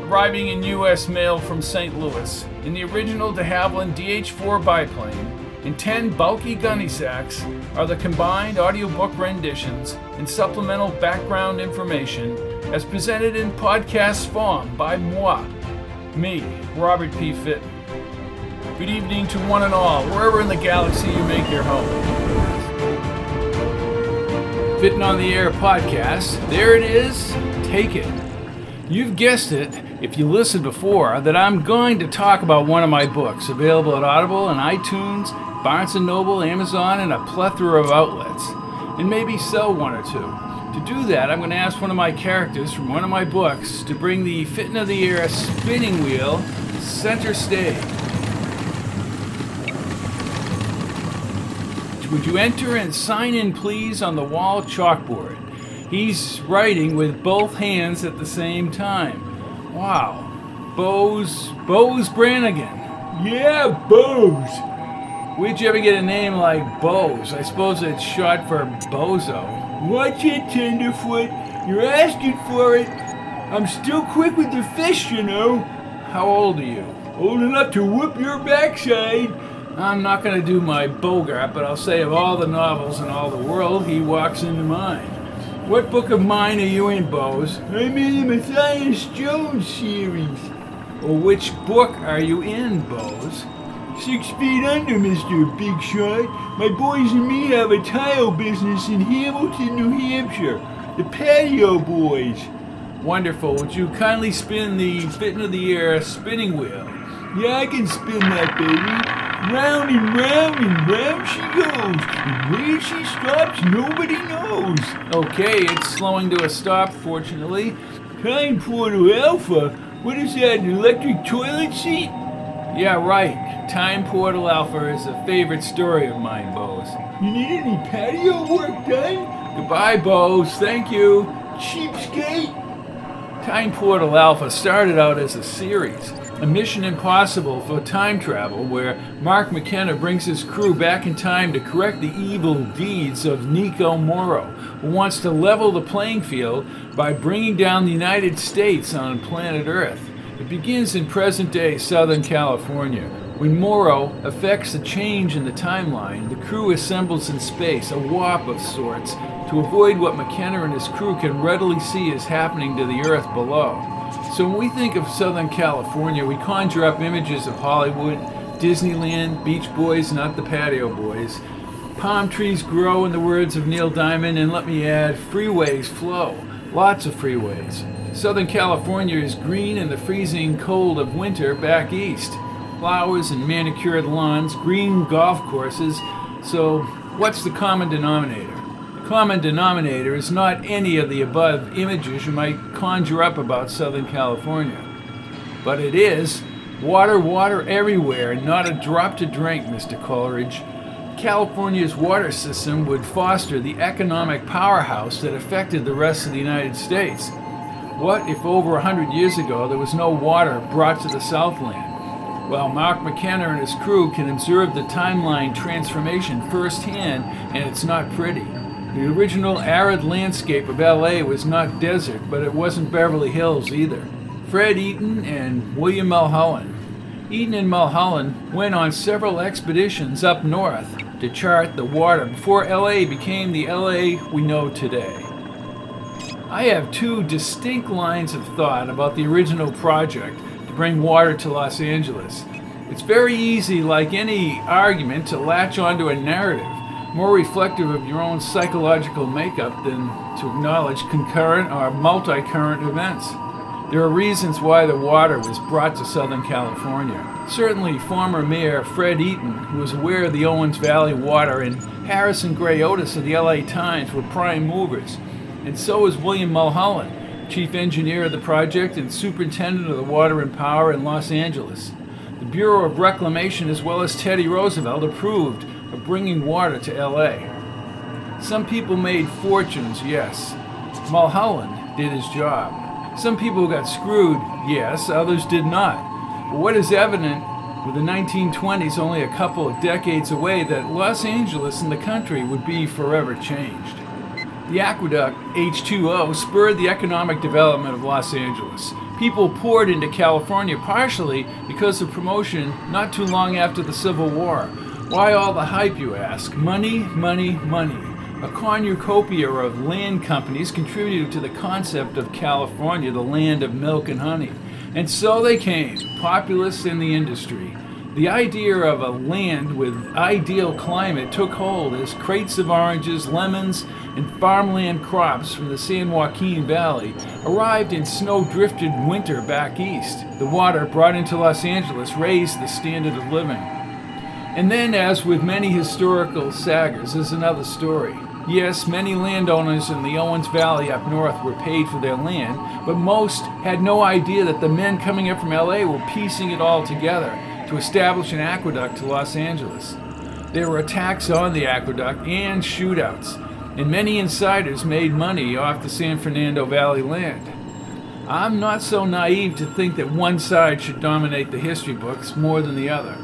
arriving in U.S. mail from St. Louis in the original de Havilland DH-4 biplane and 10 bulky gunny sacks are the combined audiobook renditions and supplemental background information as presented in podcast form by moi, me, Robert P. Fitton. Good evening to one and all, wherever in the galaxy you make your home. Fitton on the Air podcast, there it is, take it. You've guessed it, if you listened before, that I'm going to talk about one of my books, available at Audible and iTunes, Barnes & Noble, Amazon, and a plethora of outlets, and maybe sell one or two. To do that, I'm going to ask one of my characters from one of my books to bring the Fitton of the Air spinning wheel center stage. Would you enter and sign in please on the wall chalkboard? He's writing with both hands at the same time. Wow. Bose Brannigan. Yeah, Bose. Where'd you ever get a name like Bose? I suppose it's short for Bozo. Watch it, Tenderfoot. You're asking for it. I'm still quick with the fish, you know. How old are you? Old enough to whoop your backside. I'm not going to do my Bogart, but I'll say of all the novels in all the world, he walks into mine. What book of mine are you in, Bose? I'm in the Matthias Jones series. Or which book are you in, Bose? 6 Feet Under, Mr. Big Shot. My boys and me have a tile business in Hamilton, New Hampshire. The Patio Boys. Wonderful. Would you kindly spin the Fitton of the Air spinning wheel? Yeah, I can spin that, baby. Round and round she goes. And where she stops, nobody knows. Okay, it's slowing to a stop, fortunately. Time Portal Alpha? What is that, an electric toilet seat? Yeah, right. Time Portal Alpha is a favorite story of mine, Bose. You need any patio work done? Goodbye, Bose. Thank you. Cheapskate. Time Portal Alpha started out as a series. A mission impossible for time travel where Mark McKenna brings his crew back in time to correct the evil deeds of Nico Morrow, who wants to level the playing field by bringing down the United States on planet Earth. It begins in present-day Southern California. When Morrow affects a change in the timeline, the crew assembles in space, a warp of sorts, to avoid what McKenna and his crew can readily see is happening to the Earth below. So when we think of Southern California, we conjure up images of Hollywood, Disneyland, Beach Boys, not the Patio Boys. Palm trees grow, in the words of Neil Diamond, and let me add, freeways flow. Lots of freeways. Southern California is green in the freezing cold of winter back east. Flowers and manicured lawns, green golf courses. So what's the common denominator? Common denominator is not any of the above images you might conjure up about Southern California. But it is water, water everywhere, and not a drop to drink, Mr. Coleridge. California's water system would foster the economic powerhouse that affected the rest of the United States. What if over 100 years ago there was no water brought to the Southland? Well, Mark McKenna and his crew can observe the timeline transformation firsthand, and it's not pretty. The original arid landscape of LA was not desert, but it wasn't Beverly Hills either. Fred Eaton and William Mulholland. Eaton and Mulholland went on several expeditions up north to chart the water before LA became the LA we know today. I have 2 distinct lines of thought about the original project to bring water to Los Angeles. It's very easy, like any argument, to latch onto a narrative, more reflective of your own psychological makeup than to acknowledge concurrent or multi-current events. There are reasons why the water was brought to Southern California. Certainly former Mayor Fred Eaton, who was aware of the Owens Valley water, and Harrison Gray Otis of the LA Times were prime movers. And so is William Mulholland, chief engineer of the project and superintendent of the water and power in Los Angeles. The Bureau of Reclamation, as well as Teddy Roosevelt, approved of bringing water to LA. Some people made fortunes, yes. Mulholland did his job. Some people got screwed, yes, others did not. But what is evident with the 1920s only a couple of decades away, that Los Angeles and the country would be forever changed. The aqueduct H2O spurred the economic development of Los Angeles. People poured into California partially because of promotion not too long after the Civil War. Why all the hype, you ask? Money, money, money. A cornucopia of land companies contributed to the concept of California, the land of milk and honey. And so they came, populists in the industry. The idea of a land with ideal climate took hold as crates of oranges, lemons, and farmland crops from the San Joaquin Valley arrived in snow-drifted winter back east. The water brought into Los Angeles raised the standard of living. And then, as with many historical sagas, is another story. Yes, many landowners in the Owens Valley up north were paid for their land, but most had no idea that the men coming up from LA were piecing it all together to establish an aqueduct to Los Angeles. There were attacks on the aqueduct and shootouts, and many insiders made money off the San Fernando Valley land. I'm not so naive to think that one side should dominate the history books more than the other.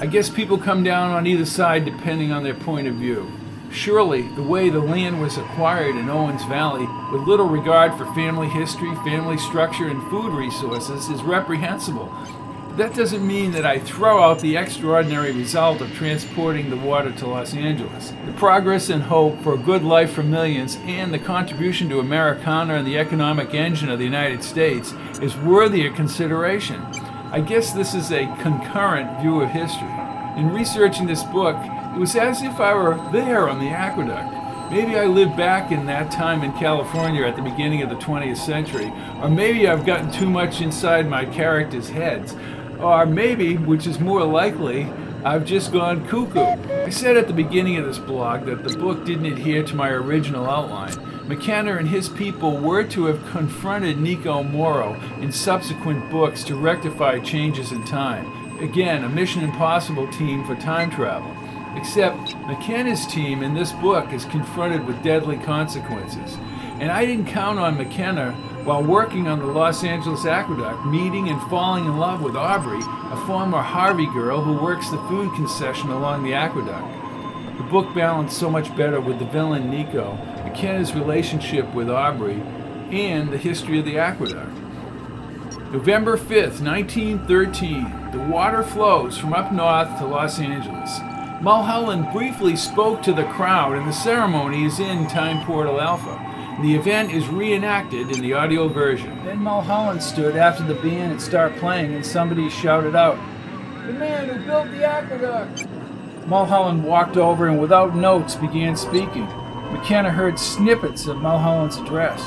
I guess people come down on either side depending on their point of view. Surely, the way the land was acquired in Owens Valley, with little regard for family history, family structure, and food resources, is reprehensible. That doesn't mean that I throw out the extraordinary result of transporting the water to Los Angeles. The progress and hope for a good life for millions and the contribution to Americana and the economic engine of the United States is worthy of consideration. I guess this is a concurrent view of history. In researching this book, it was as if I were there on the aqueduct. Maybe I lived back in that time in California at the beginning of the 20th century, or maybe I've gotten too much inside my characters' heads. Or maybe, which is more likely, I've just gone cuckoo. I said at the beginning of this blog that the book didn't adhere to my original outline. McKenna and his people were to have confronted Nico Morrow in subsequent books to rectify changes in time. Again, a Mission Impossible team for time travel. Except McKenna's team in this book is confronted with deadly consequences. And I didn't count on McKenna while working on the Los Angeles Aqueduct, meeting and falling in love with Aubrey, a former Harvey girl who works the food concession along the aqueduct. The book balanced so much better with the villain Nico, McKenna's relationship with Aubrey, and the history of the aqueduct. November 5th, 1913, the water flows from up north to Los Angeles. Mulholland briefly spoke to the crowd, and the ceremony is in Time Portal Alpha. The event is reenacted in the audio version. Then Mulholland stood after the band had started playing, and somebody shouted out, "The man who built the aqueduct!" Mulholland walked over and without notes began speaking. McKenna heard snippets of Mulholland's address.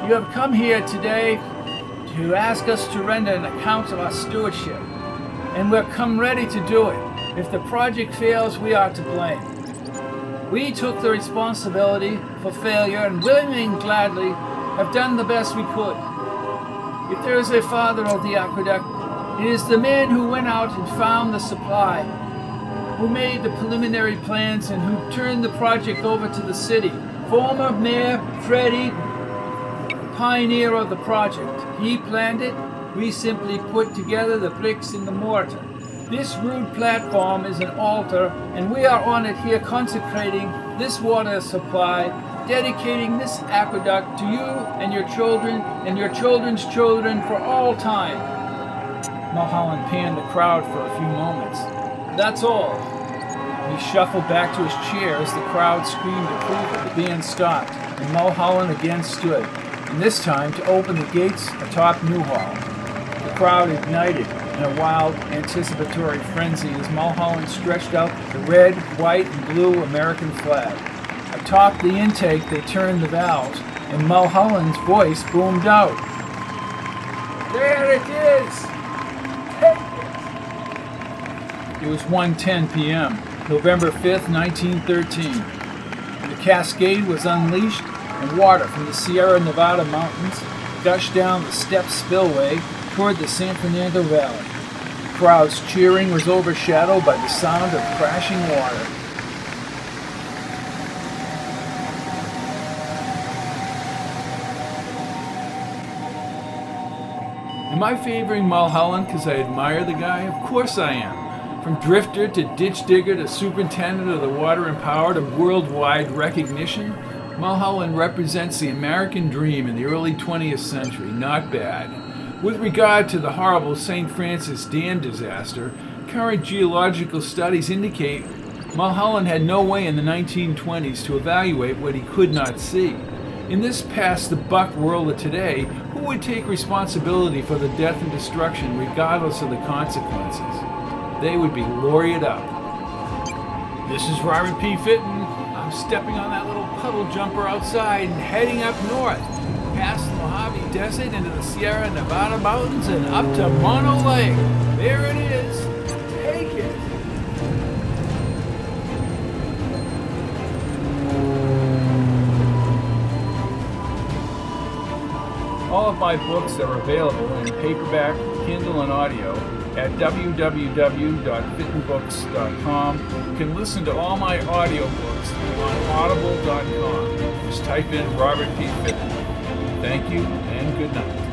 "You have come here today to ask us to render an account of our stewardship, and we've come ready to do it. If the project fails, we are to blame. We took the responsibility for failure and willingly and gladly have done the best we could. If there is a father of the aqueduct, it is the man who went out and found the supply, who made the preliminary plans and who turned the project over to the city. Former Mayor Freddie, pioneer of the project. He planned it, we simply put together the bricks and the mortar. This rude platform is an altar, and we are on it here consecrating this water supply, dedicating this aqueduct to you and your children and your children's children for all time." Mulholland panned the crowd for a few moments. "That's all." He shuffled back to his chair as the crowd screamed approval. The band stopped, and Mulholland again stood, and this time to open the gates atop Newhall. The crowd ignited in a wild, anticipatory frenzy as Mulholland stretched out the red, white, and blue American flag. Atop the intake, they turned the valves, and Mulholland's voice boomed out. "There it is! Take it!" It was 1:10 p.m., November 5th, 1913. The cascade was unleashed, and water from the Sierra Nevada mountains gushed down the step spillway toward the San Fernando Valley. The crowd's cheering was overshadowed by the sound of crashing water. Am I favoring Mulholland because I admire the guy? Of course I am. From drifter to ditch digger to superintendent of the water and power to worldwide recognition, Mulholland represents the American dream in the early 20th century. Not bad. With regard to the horrible St. Francis Dam disaster, current geological studies indicate Mulholland had no way in the 1920s to evaluate what he could not see. In this pass-the-buck world of today, who would take responsibility for the death and destruction regardless of the consequences? They would be lawyered up. This is Robert P. Fitton. I'm stepping on that little puddle jumper outside and heading up north, past the Mojave Desert into the Sierra Nevada mountains and up to Mono Lake. There it is. Take it. All of my books are available in paperback, Kindle, and audio at www.fittonbooks.com. You can listen to all my audiobooks on audible.com. Just type in Robert P. Fitton. Thank you and good night.